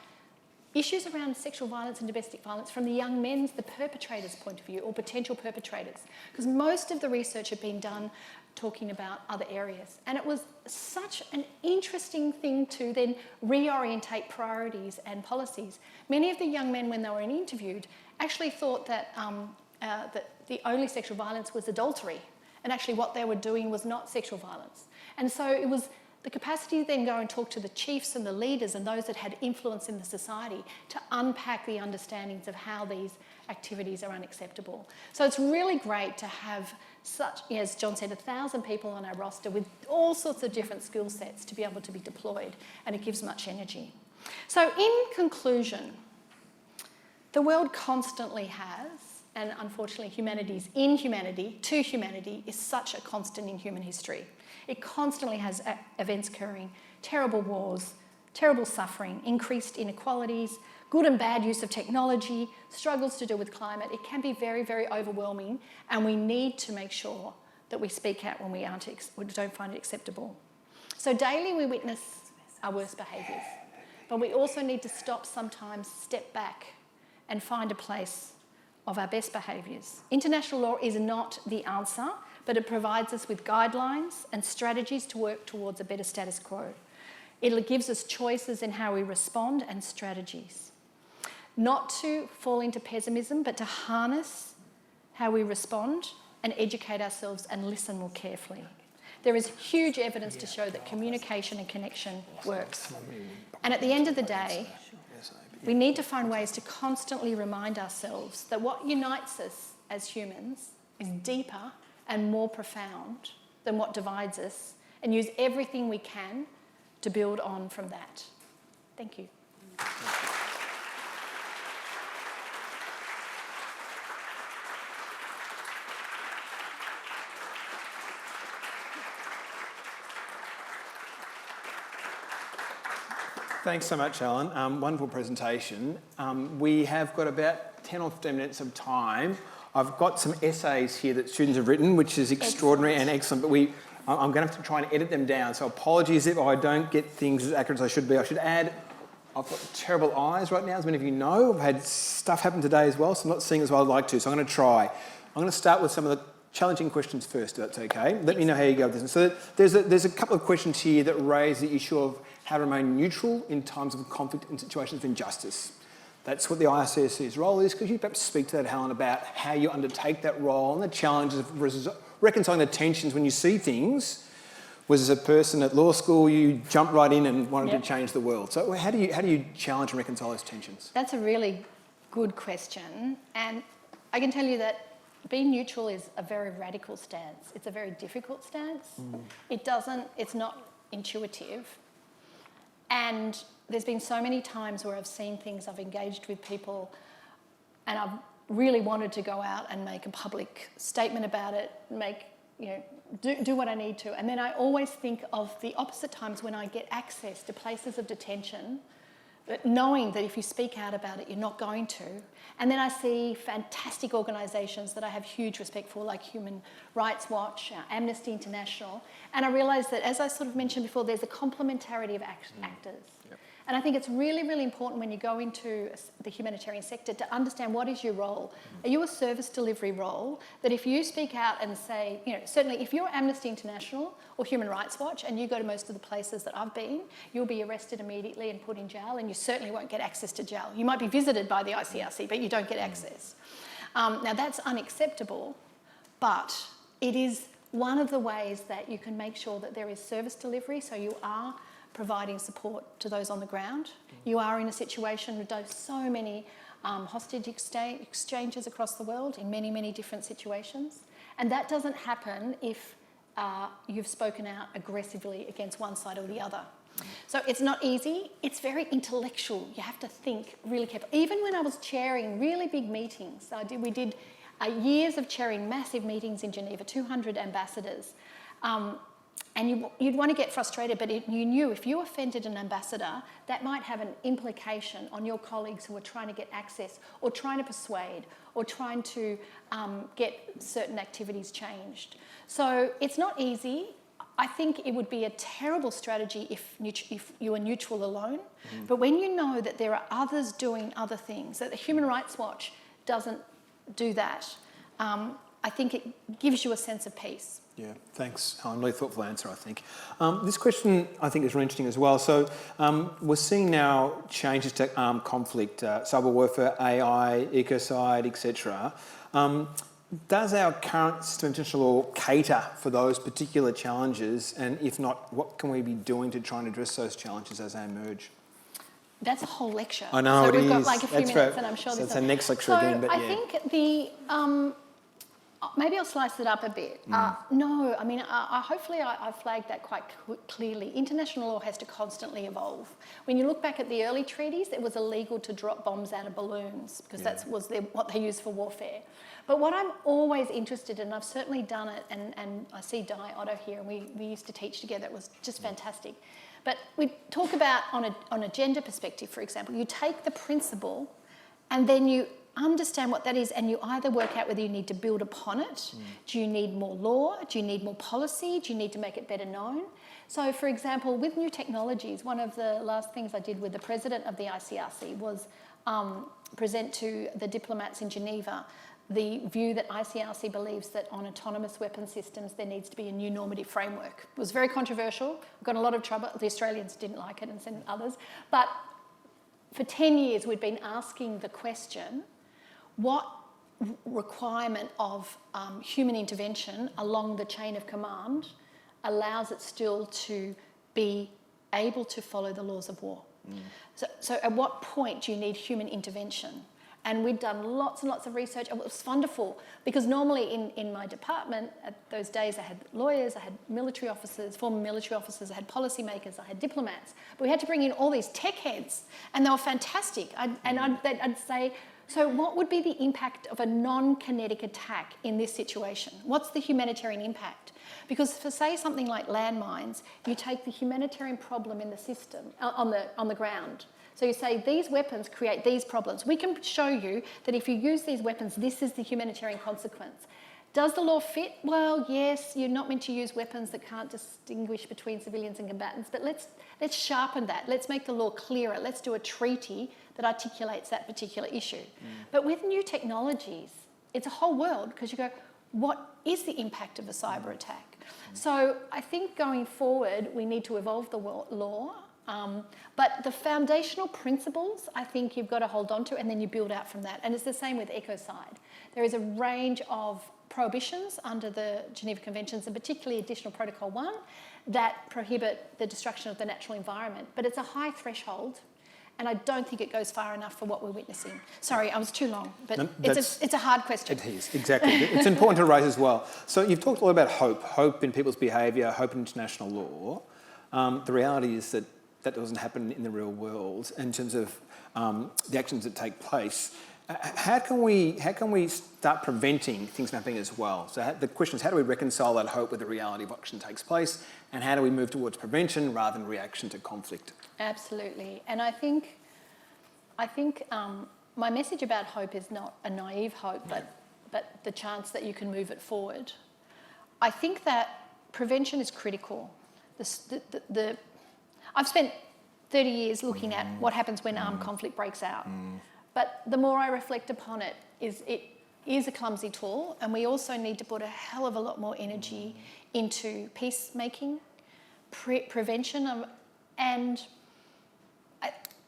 issues around sexual violence and domestic violence from the young men's, the perpetrators' point of view, or potential perpetrators. Because most of the research had been done talking about other areas. And it was such an interesting thing to then reorientate priorities and policies. Many of the young men, when they were interviewed, actually thought that, that the only sexual violence was adultery. And actually what they were doing was not sexual violence. And so it was the capacity to then go and talk to the chiefs and the leaders and those that had influence in the society to unpack the understandings of how these activities are unacceptable. So it's really great to have such, as John said, 1,000 people on our roster with all sorts of different skill sets to be able to be deployed, and it gives much energy. So in conclusion, the world constantly has, and unfortunately humanity's inhumanity to humanity is such a constant in human history. It constantly has events occurring, terrible wars, terrible suffering, increased inequalities, good and bad use of technology, struggles to do with climate. It can be very, very overwhelming, and we need to make sure that we speak out when we don't find it acceptable. So daily we witness our worst behaviours, but we also need to stop sometimes, step back and find a place of our best behaviours. International law is not the answer, but it provides us with guidelines and strategies to work towards a better status quo. It gives us choices in how we respond and strategies. Not to fall into pessimism, but to harness how we respond and educate ourselves and listen more carefully. There is huge evidence to show that communication and connection works. And at the end of the day, we need to find ways to constantly remind ourselves that what unites us as humans is deeper and more profound than what divides us, and use everything we can to build on from that. Thank you. Thanks so much, Helen. Wonderful presentation. We have got about 10 or 15 minutes of time. I've got some essays here that students have written, which is extraordinary and excellent, but I'm going to have to try and edit them down. So apologies if I don't get things as accurate as I should be. I should add, I've got terrible eyes right now, as many of you know. I've had stuff happen today as well, so I'm not seeing as well as I'd like to. So I'm going to try. I'm going to start with some of the challenging questions first, if that's okay. Let me know how you go with this. So there's a couple of questions here that raise the issue of how to remain neutral in times of conflict and situations of injustice. That's what the ICRC's role is. Could you perhaps speak to that, Helen, about how you undertake that role and the challenges of reconciling the tensions when you see things? Was as a person at law school, you jumped right in and wanted to change the world. So how do you challenge and reconcile those tensions? That's a really good question, and I can tell you that being neutral is a very radical stance. It's a very difficult stance. It's not intuitive. And there's been so many times where I've seen things, I've engaged with people, and I've really wanted to go out and make a public statement about it, do what I need to. And then I always think of the opposite times when I get access to places of detention, but knowing that if you speak out about it, you're not going to. And then I see fantastic organisations that I have huge respect for, like Human Rights Watch, Amnesty International, and I realise that, as I sort of mentioned before, there's a complementarity of actors. Yep. And I think it's really, really important when you go into the humanitarian sector to understand what is your role. Are you a service delivery role that if you speak out and say, certainly if you're Amnesty International or Human Rights Watch and you go to most of the places that I've been, you'll be arrested immediately and put in jail, and you certainly won't get access to jail. You might be visited by the ICRC, but you don't get access. Now that's unacceptable, but it is one of the ways that you can make sure that there is service delivery, so you are providing support to those on the ground. You are in a situation with so many hostage exchanges across the world in many, many different situations. And that doesn't happen if you've spoken out aggressively against one side or the other. So it's not easy. It's very intellectual. You have to think really carefully. Even when I was chairing really big meetings, we did years of chairing massive meetings in Geneva, 200 ambassadors. And you'd want to get frustrated, but you knew if you offended an ambassador, that might have an implication on your colleagues who are trying to get access or trying to persuade or trying to get certain activities changed. So it's not easy. I think it would be a terrible strategy if you were neutral alone. But when you know that there are others doing other things, that the Human Rights Watch doesn't do that, I think it gives you a sense of peace. Yeah, thanks, Helen. Really thoughtful answer, I think. This question, I think, is really interesting as well. So we're seeing now changes to armed conflict, cyber warfare, AI, ecocide, etc. Does our current system of international law cater for those particular challenges? And if not, what can we be doing to try and address those challenges as they emerge? That's a whole lecture. I know, so it we've got is. like a few That's minutes, right. and I'm sure So there's it's a next lecture again, but I yeah. think the maybe I'll slice it up a bit. No, I mean, hopefully I flagged that quite clearly. International law has to constantly evolve. When you look back at the early treaties, it was illegal to drop bombs out of balloons because that was what they used for warfare. But what I'm always interested in, I've certainly done it, and I see Di Otto here, and we used to teach together. It was just fantastic. But we talk about, on a gender perspective, for example, you take the principle and then you understand what that is, and you either work out whether you need to build upon it. Do you need more law? Do you need more policy? Do you need to make it better known? So, for example, with new technologies, one of the last things I did with the president of the ICRC was present to the diplomats in Geneva the view that ICRC believes that on autonomous weapon systems there needs to be a new normative framework. It was very controversial. We got in a lot of trouble. The Australians didn't like it, and so did others. But for 10 years we'd been asking the question, what requirement of human intervention along the chain of command allows it still to be able to follow the laws of war? So at what point do you need human intervention? And we'd done lots and lots of research, and it was wonderful because normally in my department at those days I had lawyers, I had military officers, former military officers, I had policymakers, I had diplomats, but we had to bring in all these tech heads, and they were fantastic. I'd say, so what would be the impact of a non-kinetic attack in this situation? What's the humanitarian impact? Because for, say, something like landmines, you take the humanitarian problem in the system, on the ground. So you say, these weapons create these problems. We can show you that if you use these weapons, this is the humanitarian consequence. Does the law fit? Well, yes, you're not meant to use weapons that can't distinguish between civilians and combatants, but let's sharpen that. Let's make the law clearer. Let's do a treaty that articulates that particular issue. But with new technologies, it's a whole world, because you go, what is the impact of a cyber attack? So I think going forward, we need to evolve the law. But the foundational principles, I think you've got to hold on to, and then you build out from that. And it's the same with ecocide. There is a range of prohibitions under the Geneva Conventions, and particularly Additional Protocol 1, that prohibit the destruction of the natural environment. But it's a high threshold, and I don't think it goes far enough for what we're witnessing. Sorry, I was too long, but no, it's a hard question. It is, exactly. It's important to raise as well. So you've talked a lot about hope in people's behaviour, hope in international law. The reality is that that doesn't happen in the real world in terms of the actions that take place. How can we start preventing things from happening as well? So the question is, how do we reconcile that hope with the reality of what action takes place, and how do we move towards prevention rather than reaction to conflict? Absolutely, and I think my message about hope is not a naive hope, but the chance that you can move it forward. I think that prevention is critical. I've spent 30 years looking at what happens when armed conflict breaks out. But the more I reflect upon it is a clumsy tool, and we also need to put a hell of a lot more energy into peacemaking, prevention, and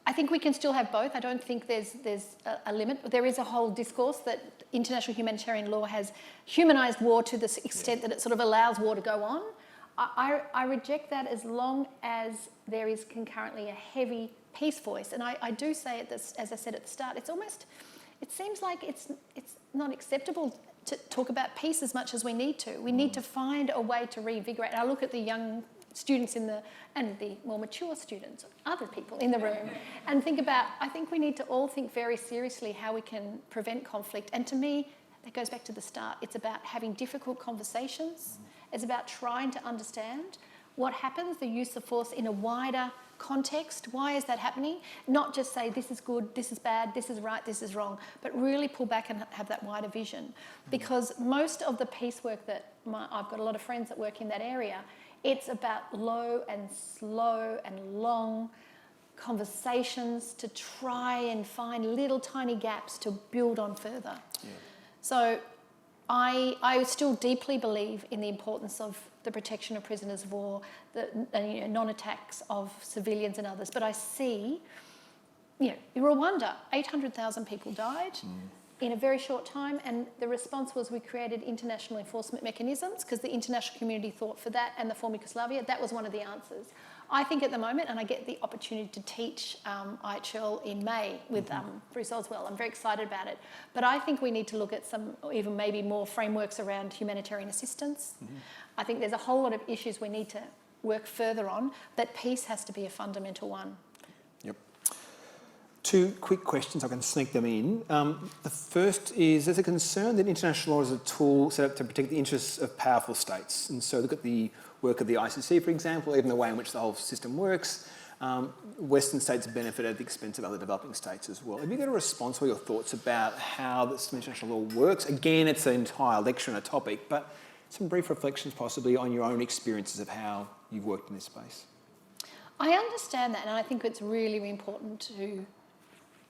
I think we can still have both. I don't think there's a limit. There is a whole discourse that international humanitarian law has humanised war to the extent that it sort of allows war to go on. I reject that as long as there is concurrently a heavy peace voice. And I do say it, as I said at the start, it seems like it's not acceptable to talk about peace as much as we need to. We need to find a way to reinvigorate. And I look at the young students and the more mature students, other people in the room, and think about, I think we need to all think very seriously how we can prevent conflict. And to me, that goes back to the start. It's about having difficult conversations. It's about trying to understand what happens, the use of force in a wider context. Why is that happening? Not just say this is good, this is bad, this is right, this is wrong, but really pull back and have that wider vision. Because most of the peace work that I've got a lot of friends that work in that area, it's about low and slow and long conversations to try and find little tiny gaps to build on further. Yeah. So I still deeply believe in the importance of the protection of prisoners of war, the non-attacks of civilians and others. But I see, in Rwanda, 800,000 people died in a very short time, and the response was we created international enforcement mechanisms because the international community thought for that and the former Yugoslavia, that was one of the answers. I think at the moment, and I get the opportunity to teach IHL in May with Bruce Oswell, I'm very excited about it, but I think we need to look at some even maybe more frameworks around humanitarian assistance. I think there's a whole lot of issues we need to work further on, but peace has to be a fundamental one. Yep. Two quick questions, I can sneak them in. The first is, there's a concern that international law is a tool set up to protect the interests of powerful states. And so look at the work of the ICC, for example, even the way in which the whole system works. Western states benefit at the expense of other developing states as well. Have you got a response or your thoughts about how this international law works? Again, it's an entire lecture on a topic, but some brief reflections possibly on your own experiences of how you've worked in this space. I understand that, and I think it's really, really important to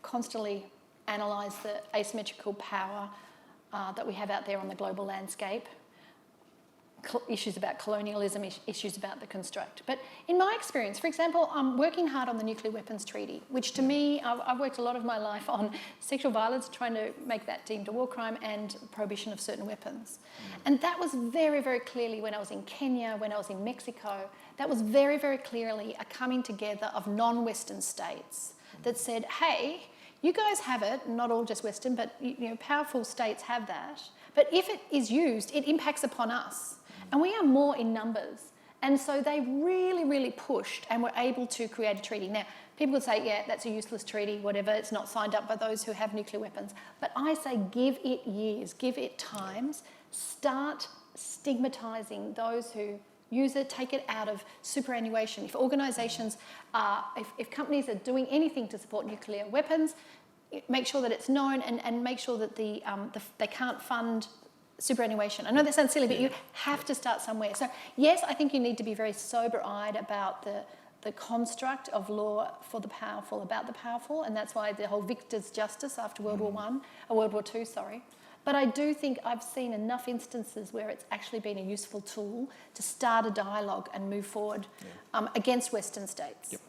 constantly analyse the asymmetrical power that we have out there on the global landscape, issues about colonialism, issues about the construct. But in my experience, for example, I'm working hard on the Nuclear Weapons Treaty, which to me, I've worked a lot of my life on sexual violence, trying to make that deemed a war crime, and prohibition of certain weapons. And that was very, very clearly when I was in Kenya, when I was in Mexico, that was very, very clearly a coming together of non-Western states that said, hey, you guys have it, not all just Western, but powerful states have that. But if it is used, it impacts upon us. And we are more in numbers. And so they really, really pushed and were able to create a treaty. Now, people would say, yeah, that's a useless treaty, whatever, it's not signed up by those who have nuclear weapons. But I say give it years, give it times, start stigmatising those who use it, take it out of superannuation. If organisations if companies are doing anything to support nuclear weapons, make sure that it's known and make sure that they can't fund superannuation. I know that sounds silly, but you have to start somewhere. So yes, I think you need to be very sober-eyed about the construct of law for the powerful, about the powerful, and that's why the whole victor's justice after World War II, sorry. But I do think I've seen enough instances where it's actually been a useful tool to start a dialogue and move forward against Western states. Yep.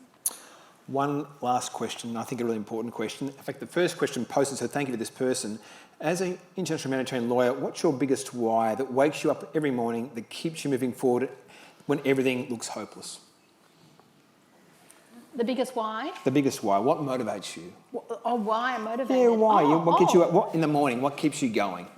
One last question, I think a really important question. In fact, the first question posted, so thank you to this person. As an international humanitarian lawyer, what's your biggest why that wakes you up every morning, that keeps you moving forward when everything looks hopeless? The biggest why? The biggest why. What motivates you? Why I'm motivated? Yeah, why? What gets you up? What in the morning? What keeps you going?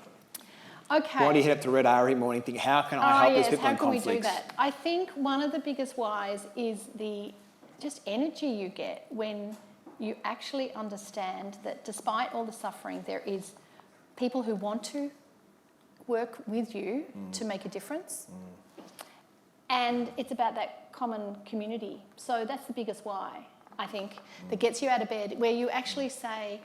Okay. Why do you head up to RedR every morning? Think, how can I help these people in conflicts? How can we do that? I think one of the biggest whys is the just energy you get when you actually understand that despite all the suffering, there is people who want to work with you to make a difference. And it's about that common community. So that's the biggest why, I think, that gets you out of bed, where you actually say,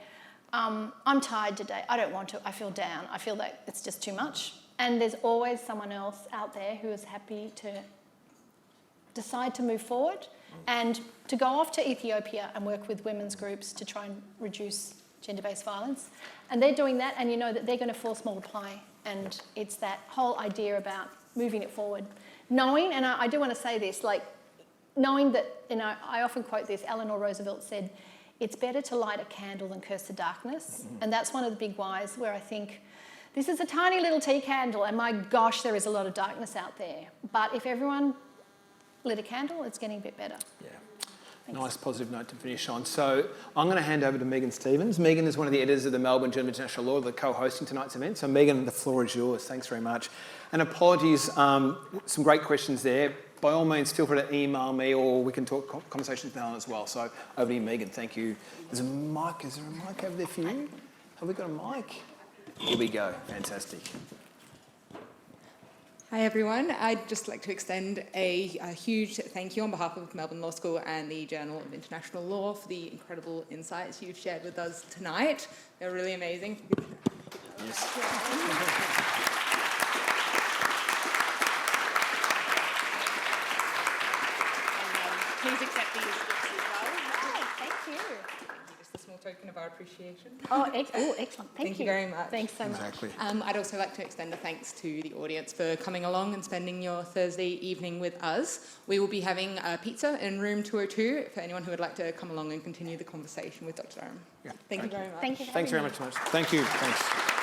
I'm tired today, I don't want to, I feel down, I feel like it's just too much. And there's always someone else out there who is happy to decide to move forward and to go off to Ethiopia and work with women's groups to try and reduce gender-based violence. And they're doing that, and you know that they're going to force multiply. And it's that whole idea about moving it forward. Knowing, and I do want to say this, like, knowing that, I often quote this, Eleanor Roosevelt said, it's better to light a candle than curse the darkness. And that's one of the big whys where I think this is a tiny little tea candle and my gosh, there is a lot of darkness out there. But if everyone lit a candle, it's getting a bit better. Yeah. Thanks. Nice positive note to finish on. So I'm going to hand over to Megan Stevens. Megan is one of the editors of the Melbourne Journal of International Law, the co-hosting tonight's event. So Megan, the floor is yours. Thanks very much. And apologies, some great questions there. By all means, feel free to email me or we can talk conversations now as well. So over to you, Megan. Thank you. There's a mic. Is there a mic over there for you? Have we got a mic? Here we go. Fantastic. Hi everyone, I'd just like to extend a huge thank you on behalf of Melbourne Law School and the Journal of International Law for the incredible insights you've shared with us tonight. They're really amazing. Yes. Please accept these gifts as well. Oh, thank you. Just a small token of our appreciation. Oh, excellent. Thank you very much. Thanks so much. Exactly. I'd also like to extend a thanks to the audience for coming along and spending your Thursday evening with us. We will be having pizza in room 202 for anyone who would like to come along and continue the conversation with Dr. Durham. Yeah. Thank you very much. Thank you for Thanks very having me. much. Thank you. Thanks.